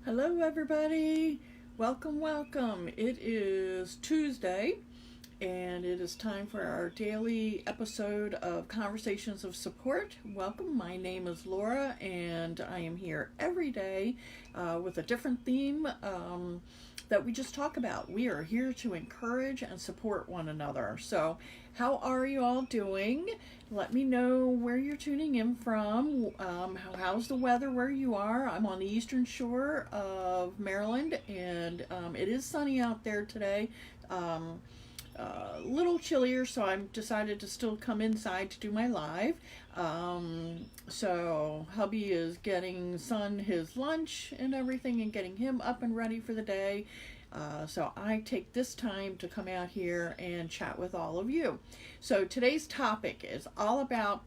Hello, everybody. Welcome, welcome. It is Tuesday, and it is time for our daily episode of Conversations of Support. Welcome. My name is Laura, and I am here every day with a different theme that we just talk about. We are here to encourage and support one another. So, how are you all doing? Let me know where you're tuning in from. How's the weather where you are? I'm on the eastern shore of Maryland, and it is sunny out there today. A little chillier, so I've decided to still come inside to do my live. So hubby is getting son his lunch and everything and getting him up and ready for the day. So I take this time to come out here and chat with all of you. So today's topic is all about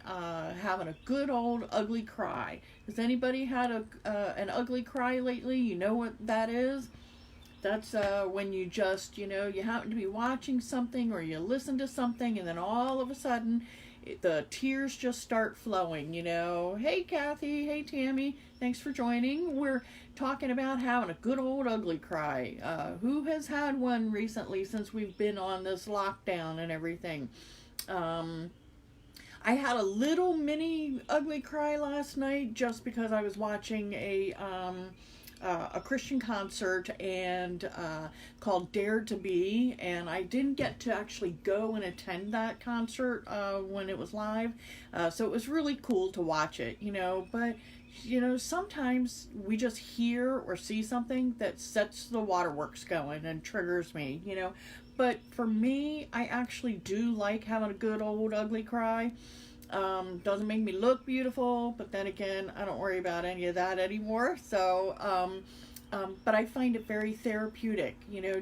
having a good old ugly cry. Has anybody had an ugly cry lately? You know what that is? That's when you just, you happen to be watching something or you listen to something and then all of a sudden the tears just start flowing, Hey, Kathy. Hey, Tammy. Thanks for joining. We're talking about having a good old ugly cry. Who has had one recently since we've been on this lockdown and everything? I had a little mini ugly cry last night just because I was watching a Christian concert and called Dare to Be, and I didn't get to actually go and attend that concert when it was live, so it was really cool to watch it, but sometimes we just hear or see something that sets the waterworks going and triggers me, but for me, I actually do like having a good old ugly cry. Doesn't make me look beautiful, but then again, I don't worry about any of that anymore. So, but I find it very therapeutic.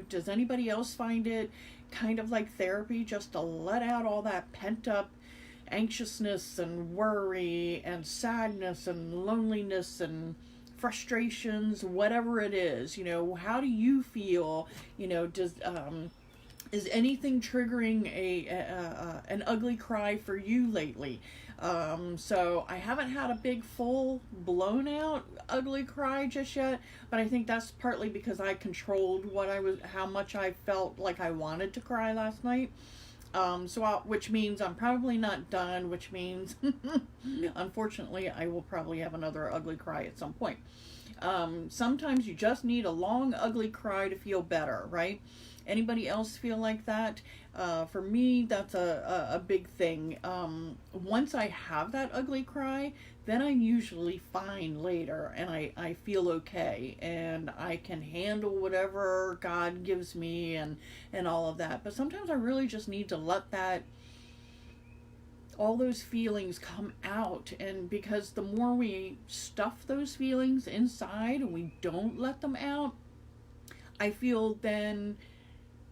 Does anybody else find it kind of like therapy just to let out all that pent up anxiousness and worry and sadness and loneliness and frustrations, whatever it is? How do you feel? Is anything triggering an ugly cry for you lately? So I haven't had a big full blown out ugly cry just yet, but I think that's partly because I controlled how much I felt like I wanted to cry last night. Which means I'm probably not done, which means unfortunately I will probably have another ugly cry at some point. Sometimes you just need a long ugly cry to feel better, right? Anybody else feel like that? For me, that's a big thing. Once I have that ugly cry, then I'm usually fine later, and I feel okay, and I can handle whatever God gives me and all of that. But sometimes I really just need to let all those feelings come out, and because the more we stuff those feelings inside and we don't let them out, I feel then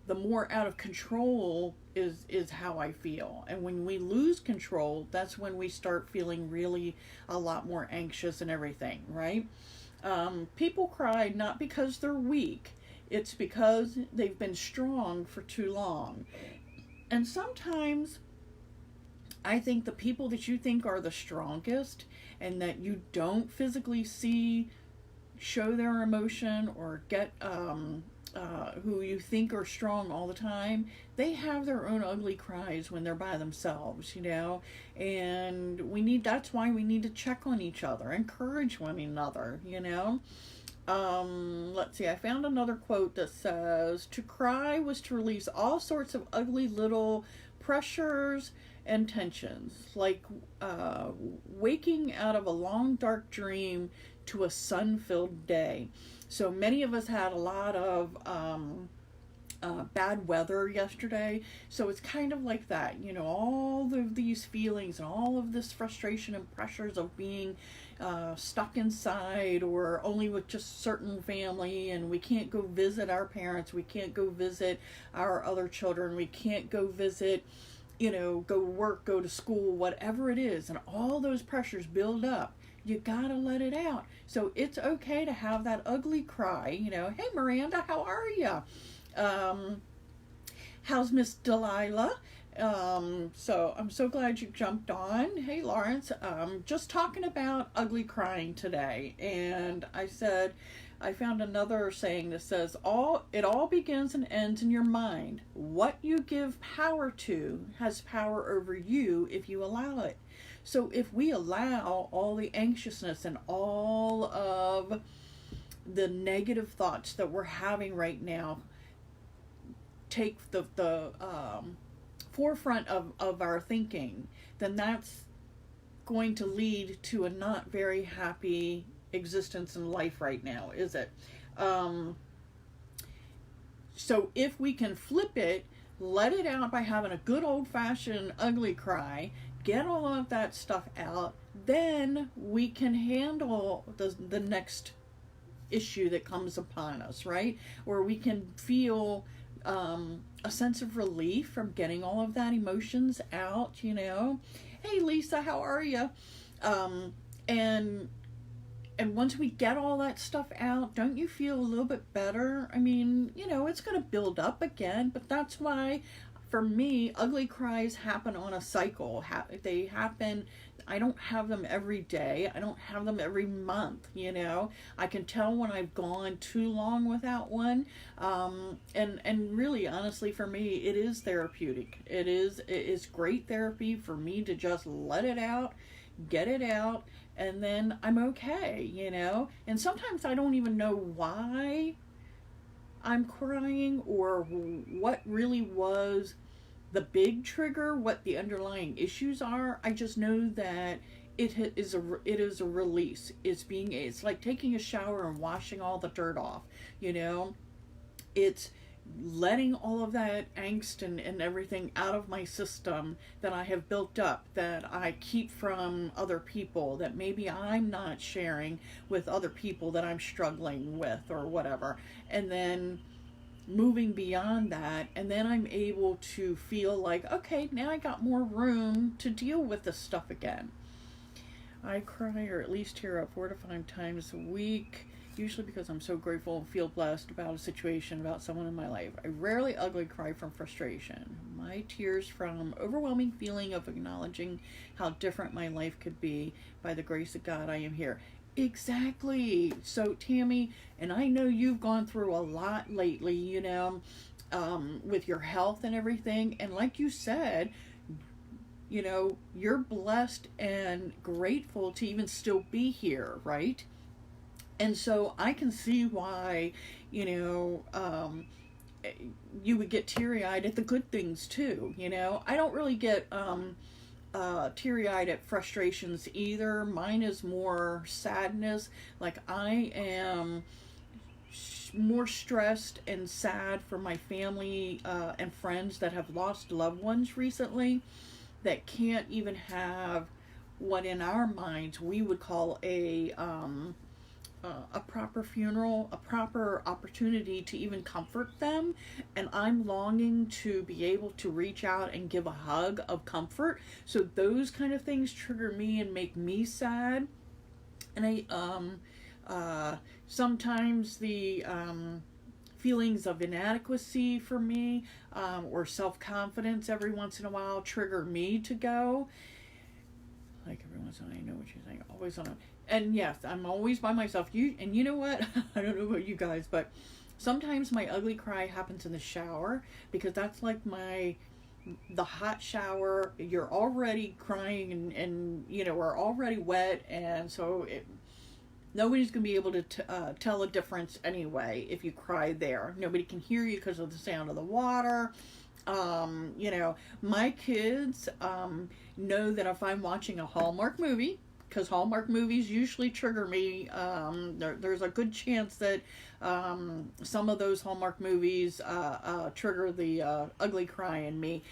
the more out of control is how I feel. And when we lose control, that's when we start feeling really a lot more anxious and everything, right? People cry not because they're weak, it's because they've been strong for too long. And sometimes I think the people that you think are the strongest and that you don't physically see show their emotion or get who you think are strong all the time, they have their own ugly cries when they're by themselves, and that's why we need to check on each other, encourage one another, Let's see, I found another quote that says, to cry was to release all sorts of ugly little pressures and tensions, like waking out of a long dark dream to a sun-filled day. So many of us had a lot of bad weather yesterday, so it's kind of like that, all of these feelings and all of this frustration and pressures of being stuck inside or only with just certain family, and we can't go visit our parents, we can't go visit our other children, we can't go visit, go work, go to school, whatever it is, and all those pressures build up. You gotta let it out. So it's okay to have that ugly cry. Hey, Miranda, how are you? How's Miss Delilah? So I'm so glad you jumped on. Hey, Lawrence. Just talking about ugly crying today, and I said I found another saying that says it all begins and ends in your mind. What you give power to has power over you if you allow it. So if we allow all the anxiousness and all of the negative thoughts that we're having right now take the forefront of our thinking, then that's going to lead to a not very happy existence in life right now, is it? So if we can flip it, let it out by having a good old-fashioned ugly cry, get all of that stuff out, then we can handle the next issue that comes upon us, right? Or we can feel a sense of relief from getting all of that emotions out, you know. Hey, Lisa, how are you? And once we get all that stuff out, don't you feel a little bit better? I mean, you know, it's going to build up again, but that's why, for me, ugly cries happen on a cycle. They happen, I don't have them every day. I don't have them every month, you know. I can tell when I've gone too long without one. And really, honestly, for me, it is therapeutic. It is great therapy for me to just let it out, get it out, and then I'm okay, you know. And sometimes I don't even know why I'm crying or what really was the big trigger, what the underlying issues are. I just know that it is a release. It's like taking a shower and washing all the dirt off, you know. It's letting all of that angst and everything out of my system that I have built up, that I keep from other people, that maybe I'm not sharing with other people that I'm struggling with or whatever. And then moving beyond that, and then I'm able to feel like, okay, now I got more room to deal with this stuff again. I cry, or at least tear up 4 to 5 times a week, usually because I'm so grateful and feel blessed about a situation, about someone in my life. I rarely ugly cry from frustration. My tears from overwhelming feeling of acknowledging how different my life could be. By the grace of God, I am here. Exactly. So, Tammy, and I know you've gone through a lot lately, you know, with your health and everything. And like you said, you know, you're blessed and grateful to even still be here, right? And so I can see why, you know, you would get teary-eyed at the good things too, you know. I don't really get teary-eyed at frustrations either. Mine is more sadness. Like, I am more stressed and sad for my family and friends that have lost loved ones recently, that can't even have what in our minds we would call a proper funeral, a proper opportunity to even comfort them. And I'm longing to be able to reach out and give a hug of comfort. So those kind of things trigger me and make me sad. And I sometimes the feelings of inadequacy for me, or self-confidence every once in a while trigger me to go. Like, every once in a while, I know what you're saying, always on a... And yes, I'm always by myself. And you know what? I don't know about you guys, but sometimes my ugly cry happens in the shower, because that's like the hot shower. You're already crying and you know, we're already wet, and so nobody's going to be able to tell a difference anyway if you cry there. Nobody can hear you because of the sound of the water. You know, my kids know that if I'm watching a Hallmark movie, because Hallmark movies usually trigger me, there's a good chance that some of those Hallmark movies trigger the ugly cry in me.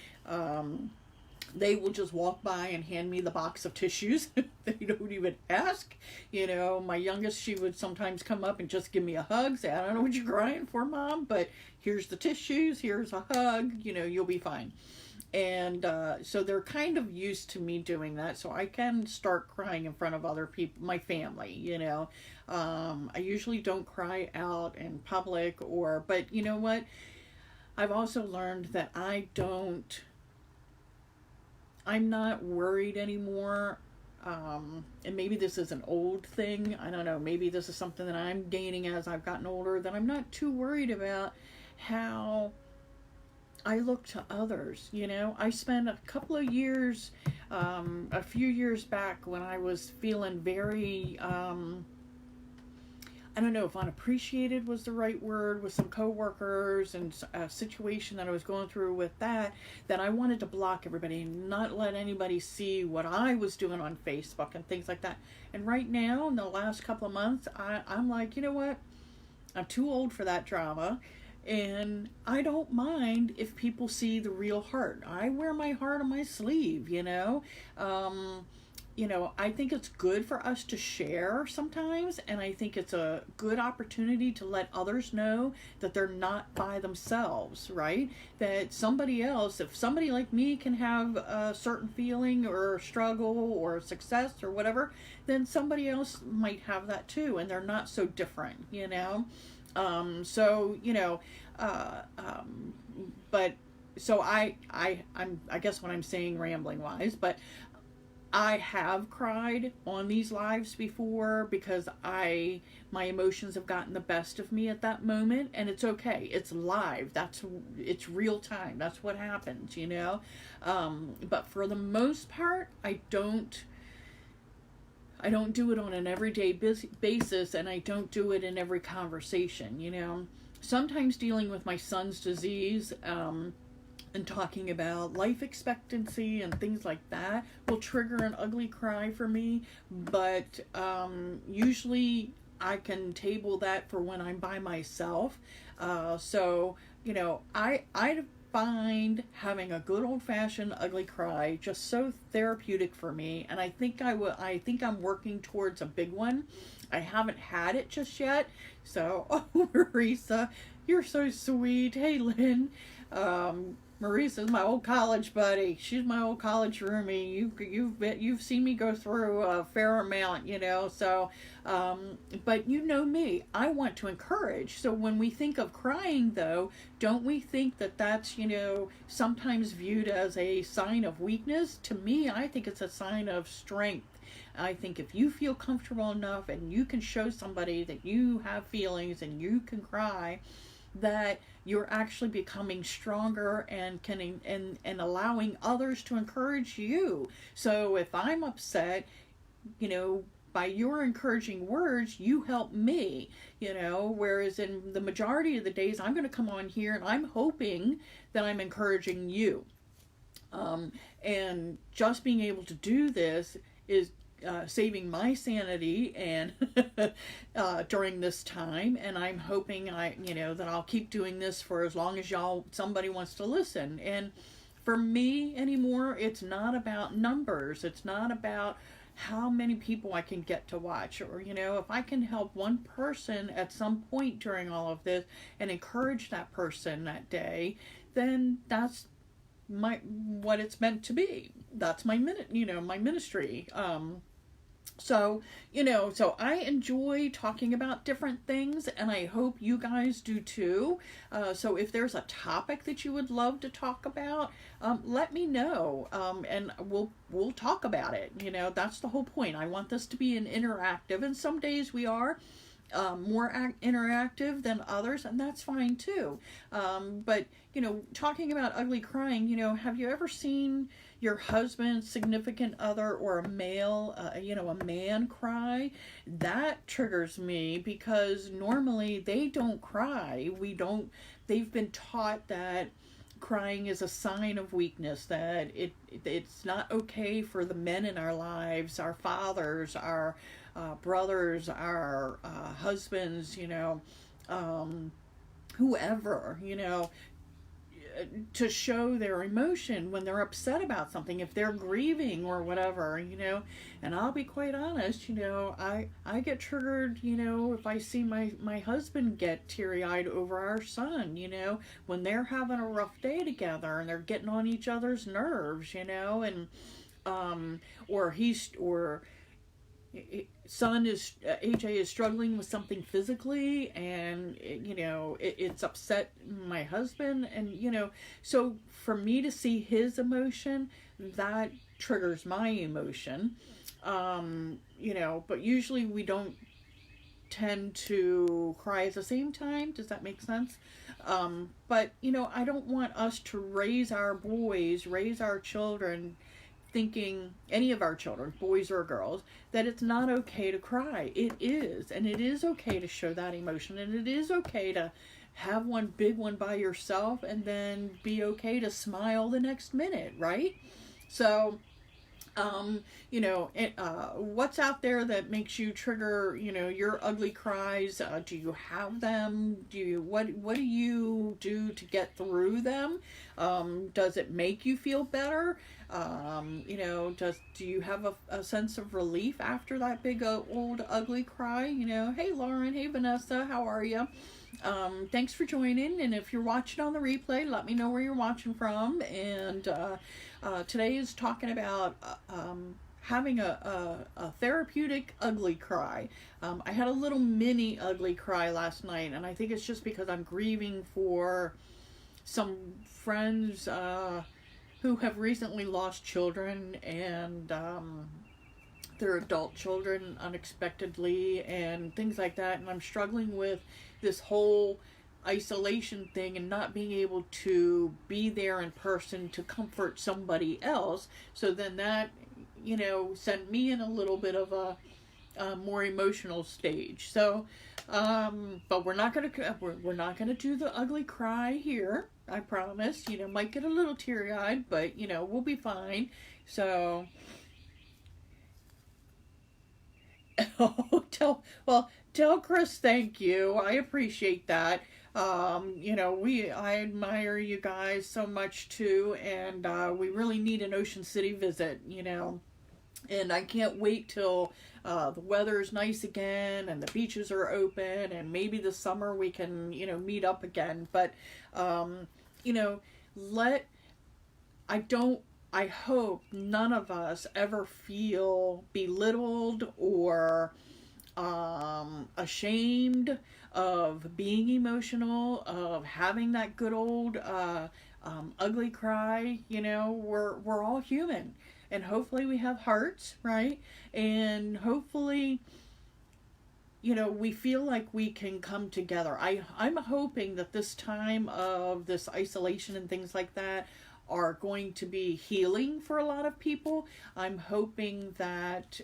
They will just walk by and hand me the box of tissues. They don't even ask. You know, my youngest, she would sometimes come up and just give me a hug, say, I don't know what you're crying for, Mom, but here's the tissues, here's a hug, you know, you'll be fine. And so they're kind of used to me doing that, so I can start crying in front of other people, my family, you know. I usually don't cry out in public, but you know what? I've also learned that I don't I'm not worried anymore. And maybe this is an old thing. I don't know. Maybe this is something that I'm gaining as I've gotten older, that I'm not too worried about how I look to others. I spent a couple of years, a few years back, when I was feeling very, I don't know if unappreciated was the right word, with some coworkers and a situation that I was going through with that I wanted to block everybody and not let anybody see what I was doing on Facebook and things like that. And right now, in the last couple of months, I'm like, you know what? I'm too old for that drama. And I don't mind if people see the real heart. I wear my heart on my sleeve, I think it's good for us to share sometimes, and I think it's a good opportunity to let others know that they're not by themselves, right? That somebody else, if somebody like me can have a certain feeling or struggle or success or whatever, then somebody else might have that too, and they're not so different. So, but so I guess what I'm saying rambling wise, but I have cried on these lives before because my emotions have gotten the best of me at that moment, and it's okay. It's live. It's real time. That's what happens. But for the most part, I don't do it on an everyday basis, and I don't do it in every conversation. Sometimes dealing with my son's disease, and talking about life expectancy and things like that will trigger an ugly cry for me, but usually I can table that for when I'm by myself. So I find having a good old-fashioned ugly cry just so therapeutic for me, and I think I'm working towards a big one. I haven't had it just yet, so Marisa, you're so sweet. Hey, Lynn. Marisa's my old college buddy. She's my old college roomie. You've seen me go through a fair amount, So, but you know me. I want to encourage. So when we think of crying, though, don't we think that that's sometimes viewed as a sign of weakness? To me, I think it's a sign of strength. I think if you feel comfortable enough and you can show somebody that you have feelings and you can cry, that you're actually becoming stronger and and allowing others to encourage you. So if I'm upset, by your encouraging words, you help me, whereas in the majority of the days, I'm going to come on here and I'm hoping that I'm encouraging you. And just being able to do this is saving my sanity and during this time, and I'm hoping that I'll keep doing this for as long as somebody wants to listen. And for me anymore, it's not about numbers. It's not about how many people I can get to watch, or if I can help one person at some point during all of this and encourage that person that day, then that's what it's meant to be. That's my my ministry. So I enjoy talking about different things, and I hope you guys do too. So if there's a topic that you would love to talk about, let me know, and we'll talk about it. That's the whole point. I want this to be an interactive, and some days we are more interactive than others, and that's fine too. But talking about ugly crying, have you ever seen your husband, significant other, or a male, a man cry? That triggers me because normally they don't cry. They've been taught that crying is a sign of weakness, that it's not okay for the men in our lives, our fathers, our brothers, our husbands, whoever, to show their emotion when they're upset about something, if they're grieving or whatever, and I'll be quite honest, I get triggered, if I see my husband get teary-eyed over our son, when they're having a rough day together and they're getting on each other's nerves, and or son is AJ is struggling with something physically, and it's upset my husband, and so for me to see his emotion, that triggers my emotion. But usually we don't tend to cry at the same time. Does that make sense? But I don't want us to raise our boys, raise our children, thinking, any of our children, boys or girls, that it's not okay to cry. It is, and it is okay to show that emotion, and it is okay to have one big one by yourself and then be okay to smile the next minute, right? So what's out there that makes you trigger, your ugly cries? Do you have them? What do you do to get through them? Does it make you feel better? Do you have a sense of relief after that big old ugly cry? Hey Lauren, hey Vanessa, how are you? Thanks for joining, and if you're watching on the replay, let me know where you're watching from. And today is talking about having a therapeutic ugly cry. I had a little mini ugly cry last night, and I think it's just because I'm grieving for some friends who have recently lost children, and their adult children unexpectedly, and things like that. And I'm struggling with this whole isolation thing and not being able to be there in person to comfort somebody else. So then that, sent me in a little bit of a more emotional stage. So, but we're not gonna do the ugly cry here. I promise. Might get a little teary-eyed, but we'll be fine. So. Tell Chris thank you. I appreciate that. I admire you guys so much too, and we really need an Ocean City visit, and I can't wait till the weather's nice again and the beaches are open, and maybe this summer we can, meet up again. But, I hope none of us ever feel belittled or ashamed of being emotional, of having that good old ugly cry. We're all human, and hopefully we have hearts, right? And hopefully we feel like we can come together. I'm hoping that this time of this isolation and things like that are going to be healing for a lot of people. I'm hoping that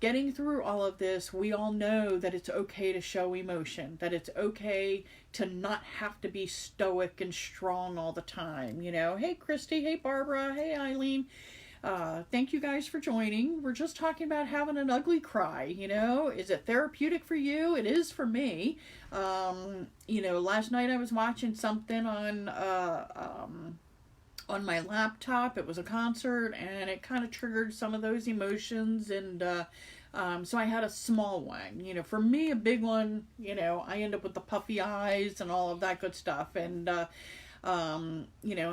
getting through all of this, we all know that it's okay to show emotion, that it's okay to not have to be stoic and strong all the time. Hey Christy, hey Barbara, hey Eileen. Thank you guys for joining. We're just talking about having an ugly cry. Is it therapeutic for you? It is for me. Last night I was watching something on my laptop. It was a concert, and it kind of triggered some of those emotions, and so I had a small one. For me, a big one, I end up with the puffy eyes and all of that good stuff, and and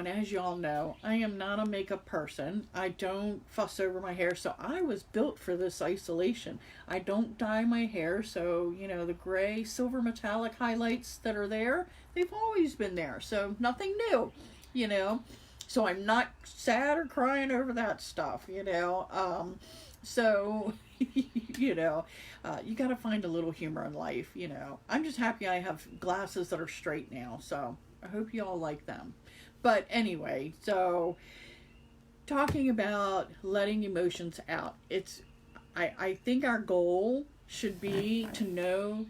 as you all know, I am not a makeup person. I don't fuss over my hair, so I was built for this isolation. I don't dye my hair, so, the gray, silver metallic highlights that are there, they've always been there, so nothing new, So I'm not sad or crying over that stuff, so, you gotta find a little humor in life, I'm just happy I have glasses that are straight now, so I hope you all like them. But anyway, so talking about letting emotions out, I think our goal should be to know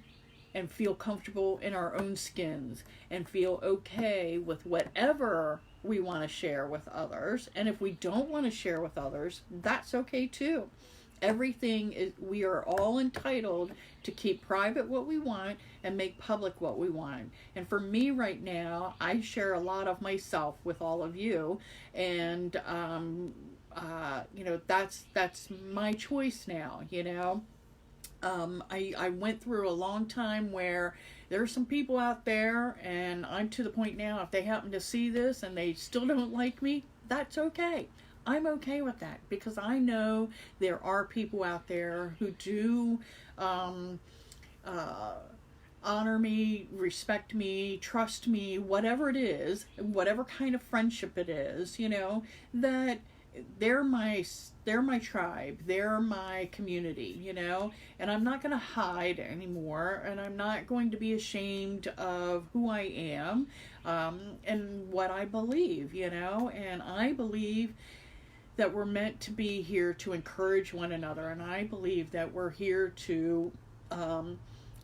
and feel comfortable in our own skins and feel okay with whatever we want to share with others. And if we don't want to share with others, that's okay too. Everything is, we are all entitled to keep private what we want and make public what we want. And for me right now, I share a lot of myself with all of you, and that's my choice now. I went through a long time where there are some people out there, and I'm to the point now, if they happen to see this and they still don't like me, that's okay. I'm okay with that because I know there are people out there who do um, uh, honor me, respect me, trust me, whatever it is, whatever kind of friendship it is, that they're my they're my tribe, they're my community, and I'm not going to hide anymore, and I'm not going to be ashamed of who I am, and what I believe, and I believe that we're meant to be here to encourage one another, and I believe that we're here to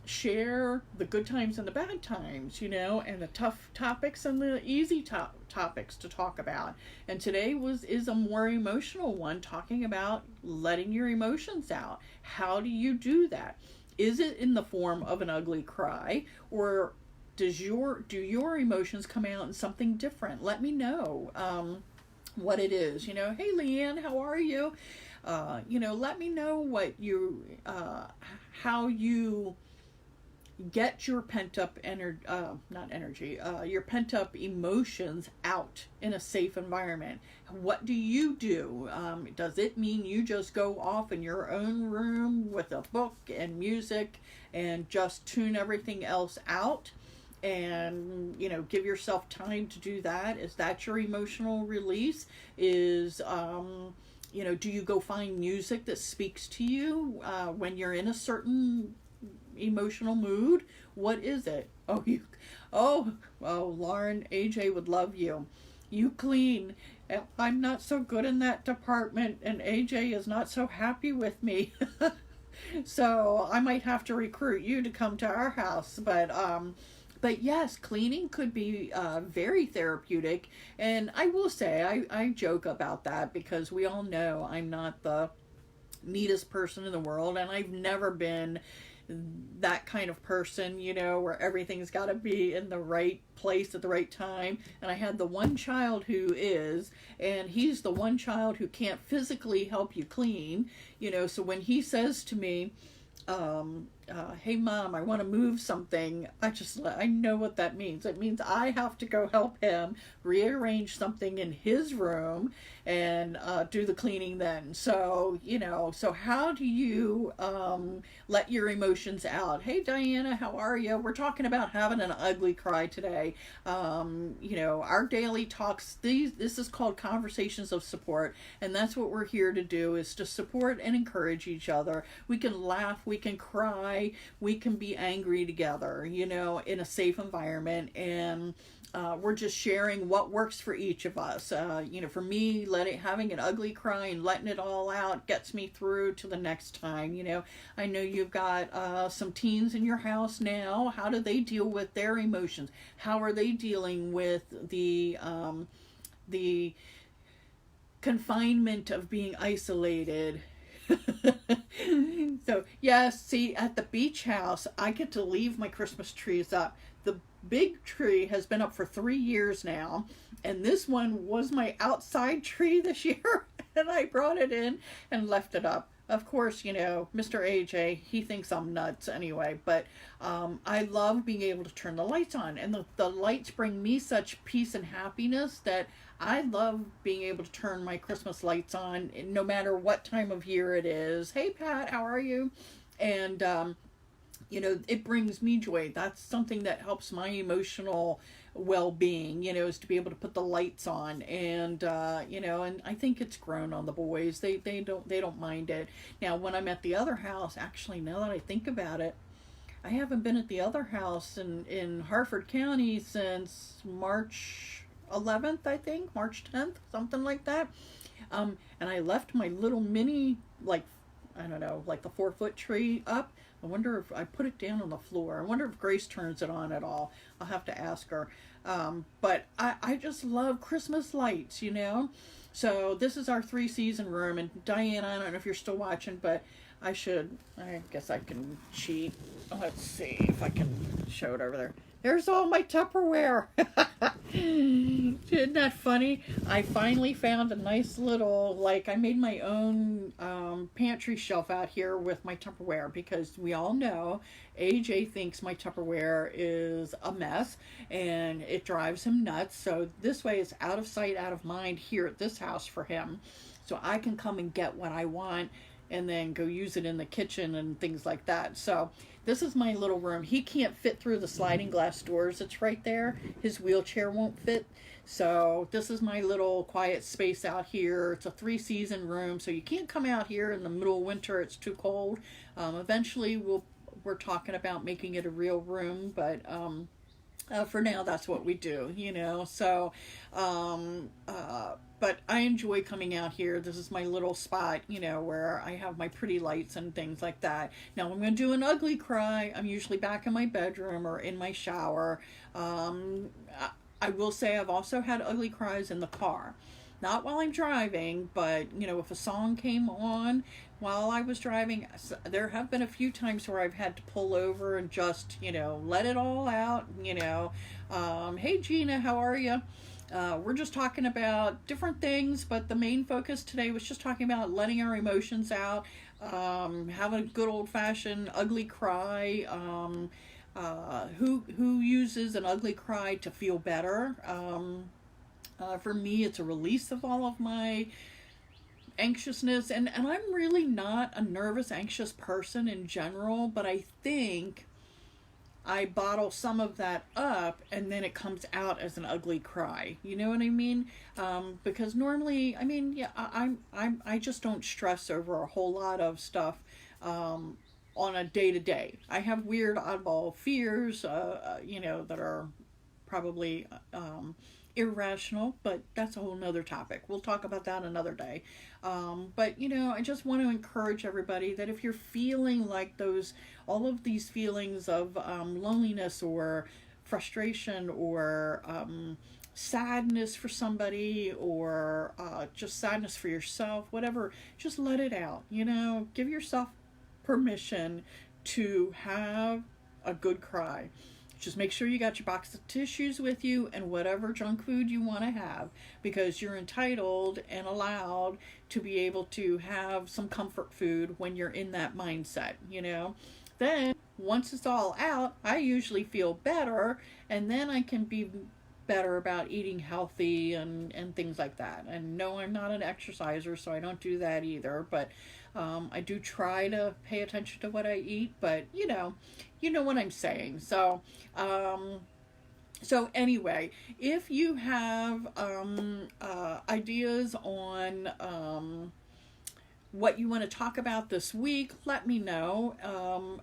share the good times and the bad times, and the tough topics and the easy topics to talk about. And today is a more emotional one, talking about letting your emotions out. How do you do that? Is it in the form of an ugly cry, or do your emotions come out in something different? Let me know what it is. Hey Leanne, how are you? Let me know what you how you get your pent up your pent up emotions out in a safe environment. What do you do? Does it mean you just go off in your own room with a book and music and just tune everything else out and give yourself time to do that? Is that your emotional release? Do you go find music that speaks to you when you're in a certain emotional mood? What is it? Oh, Lauren, AJ would love you. You clean. I'm not so good in that department, and AJ is not so happy with me. So I might have to recruit you to come to our house. But yes, cleaning could be very therapeutic. And I will say, I joke about that because we all know I'm not the neatest person in the world, and I've never been that kind of person, where everything's got to be in the right place at the right time. And I had the one child who is, and he's the one child who can't physically help you clean, so when he says to me, hey mom, I want to move something, I know what that means. It means I have to go help him rearrange something in his room and do the cleaning then. So how do you let your emotions out? Hey Diana, how are you? We're talking about having an ugly cry today. Our daily talks, this is called Conversations of Support, and that's what we're here to do, is to support and encourage each other. We can laugh, we can cry, we can be angry together, in a safe environment, and we're just sharing what works for each of us. For me, having an ugly cry and letting it all out gets me through to the next time. I know you've got some teens in your house now. How do they deal with their emotions? How are they dealing with the confinement of being isolated? So yes, see, at the beach house, I get to leave my Christmas trees up. The big tree has been up for 3 years now, and this one was my outside tree this year, and I brought it in and left it up. Of course, Mr. AJ, he thinks I'm nuts anyway, but I love being able to turn the lights on, and the lights bring me such peace and happiness that I love being able to turn my Christmas lights on no matter what time of year it is. Hey Pat, how are you? And it brings me joy. That's something that helps my emotional well-being, is to be able to put the lights on, and and I think it's grown on the boys. They don't mind it. Now when I'm at the other house, actually, now that I think about it, I haven't been at the other house in Harford County since March 11th, I think, March 10th, something like that. And I left my little mini, I don't know, the 4-foot tree up. I wonder if I put it down on the floor. I wonder if Grace turns it on at all. I'll have to ask her. But I just love Christmas lights, So this is our 3-season room. And Diana, I don't know if you're still watching, but I guess I can cheat. Let's see if I can show it over there. There's all my Tupperware. Isn't that funny? I finally found a nice little, like, I made my own pantry shelf out here with my Tupperware because we all know AJ thinks my Tupperware is a mess and it drives him nuts. So this way it's out of sight, out of mind here at this house for him. So I can come and get what I want and then go use it in the kitchen and things like that. So this is my little room. He can't fit through the sliding glass doors that's right there. His wheelchair won't fit. So this is my little quiet space out here. It's a 3-season room, so you can't come out here in the middle of winter. It's too cold. Eventually we're talking about making it a real room, but for now that's what we do, you know. So but I enjoy coming out here. This is my little spot, you know, where I have my pretty lights and things like that. Now I'm going to do an ugly cry. I'm usually back in my bedroom or in my shower. I will say I've also had ugly cries in the car. Not while I'm driving, but, you know, if a song came on while I was driving, there have been a few times where I've had to pull over and just, you know, let it all out, you know. Hey, Gina, how are you? We're just talking about different things, but the main focus today was just talking about letting our emotions out, having a good old-fashioned ugly cry. Who uses an ugly cry to feel better? For me, it's a release of all of my anxiousness, and I'm really not a nervous, anxious person in general, but I think I bottle some of that up and then it comes out as an ugly cry. You know what I mean? Because normally, I mean, yeah, I just don't stress over a whole lot of stuff on a day to day. I have weird oddball fears, you know, that are probably irrational, but that's a whole nother topic. We'll talk about that another day. But you know, I just want to encourage everybody that if you're feeling like all of these feelings of loneliness or frustration or sadness for somebody or just sadness for yourself, whatever, just let it out. You know, give yourself permission to have a good cry. Just make sure you got your box of tissues with you and whatever junk food you want to have, because you're entitled and allowed to be able to have some comfort food when you're in that mindset, you know. Then once it's all out, I usually feel better, and then I can be better about eating healthy and things like that. And no, I'm not an exerciser, so I don't do that either, but I do try to pay attention to what I eat, but you know what I'm saying. So so anyway, if you have ideas on what you want to talk about this week, let me know,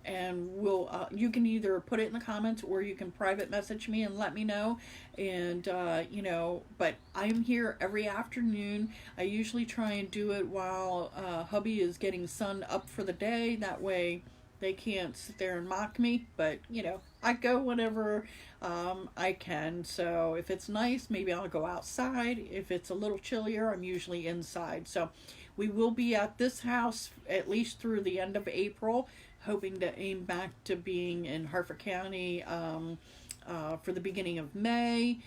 and we'll you can either put it in the comments or you can private message me and let me know. And you know, but I'm here every afternoon. I usually try and do it while hubby is getting sun up for the day. That way they can't sit there and mock me, but you know, I go whenever I can. So if it's nice, maybe I'll go outside. If it's a little chillier, I'm usually inside. So we will be at this house at least through the end of April, hoping to aim back to being in Harford County for the beginning of May.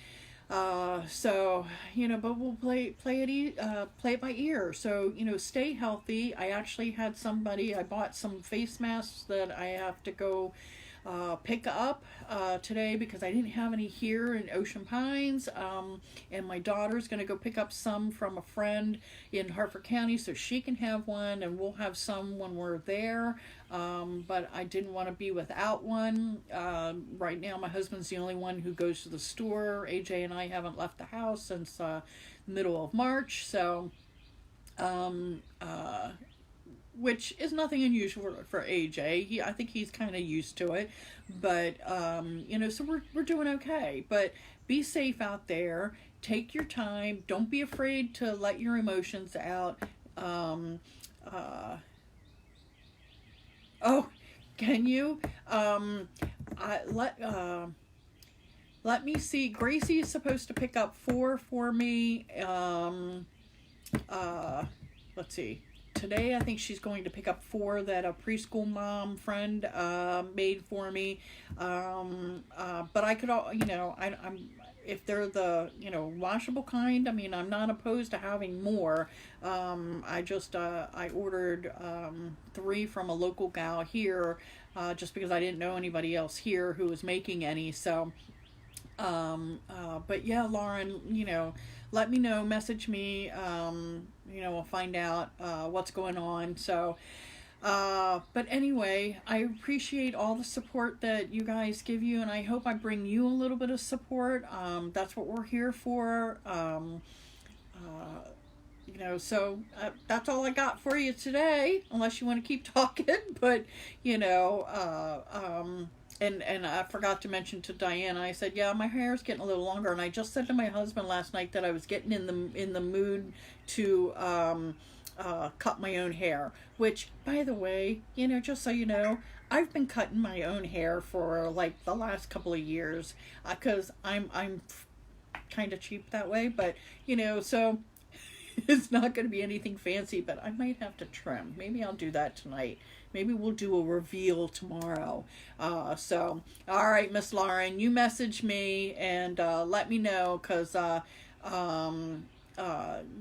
So you know, but we'll play it by ear. So you know, stay healthy. I actually had I bought some face masks that I have to go pick up today because I didn't have any here in Ocean Pines, and my daughter's going to go pick up some from a friend in Harford County so she can have one, and we'll have some when we're there, but I didn't want to be without one. Right now my husband's the only one who goes to the store. AJ and I haven't left the house since middle of March, so which is nothing unusual for AJ. I think he's kind of used to it, but you know, so we're doing okay. But be safe out there. Take your time. Don't be afraid to let your emotions out. Oh, can you? Let me see. Gracie is supposed to pick up 4 for me. Let's see. today I think she's going to pick up 4 that a preschool mom friend made for me. But I could, I'm if they're the washable kind, I mean, I'm not opposed to having more. I ordered 3 from a local gal here, just because I didn't know anybody else here who was making any. So but yeah, Lauren, let me know, message me, we'll find out what's going on. So but anyway, I appreciate all the support that you guys give you, and I hope I bring you a little bit of support. That's what we're here for. So that's all I got for you today, unless you want to keep talking. But and I forgot to mention to Diana, I said, yeah, my hair's getting a little longer, and I just said to my husband last night that I was getting in the mood to cut my own hair, which, by the way, just so you know, I've been cutting my own hair for like the last couple of years, because I'm kind of cheap that way, but so it's not going to be anything fancy, but I might have to trim. Maybe I'll do that tonight. Maybe we'll do a reveal tomorrow. So all right, Miss Lauren, you message me and let me know, because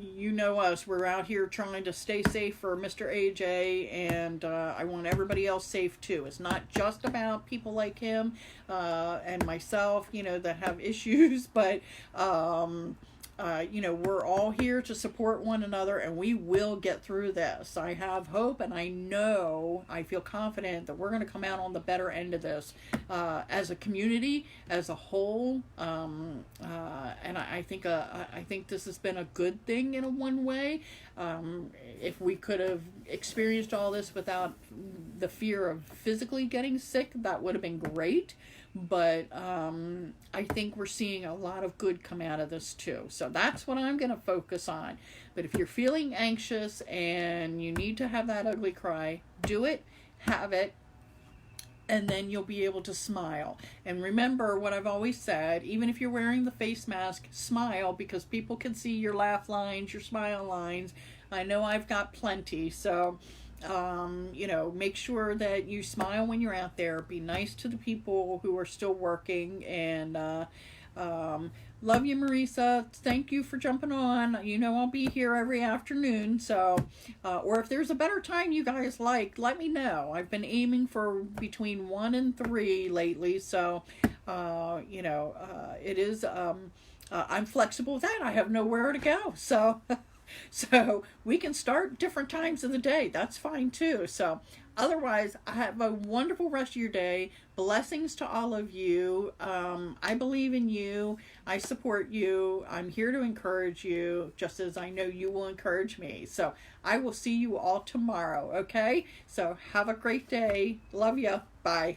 you know us, we're out here trying to stay safe for Mr. AJ, and I want everybody else safe too. It's not just about people like him and myself, that have issues, but we're all here to support one another, and we will get through this. I have hope, and I feel confident that we're going to come out on the better end of this as a community, as a whole. And I think this has been a good thing in one way. If we could have experienced all this without the fear of physically getting sick, that would have been great. But I think we're seeing a lot of good come out of this too. So that's what I'm going to focus on. But if you're feeling anxious and you need to have that ugly cry, do it, have it, and then you'll be able to smile. And remember what I've always said, even if you're wearing the face mask, smile, because people can see your laugh lines, your smile lines. I know I've got plenty, so make sure that you smile when you're out there. Be nice to the people who are still working, and love you, Marisa. Thank you for jumping on. I'll be here every afternoon, so or if there's a better time you guys like, let me know. I've been aiming for between 1 and 3 lately, so it is I'm flexible with that. I have nowhere to go, so so we can start different times of the day. That's fine too. So otherwise, have a wonderful rest of your day. Blessings to all of you. I believe in you. I support you. I'm here to encourage you, just as I know you will encourage me. So I will see you all tomorrow, okay? So have a great day. Love ya. Bye.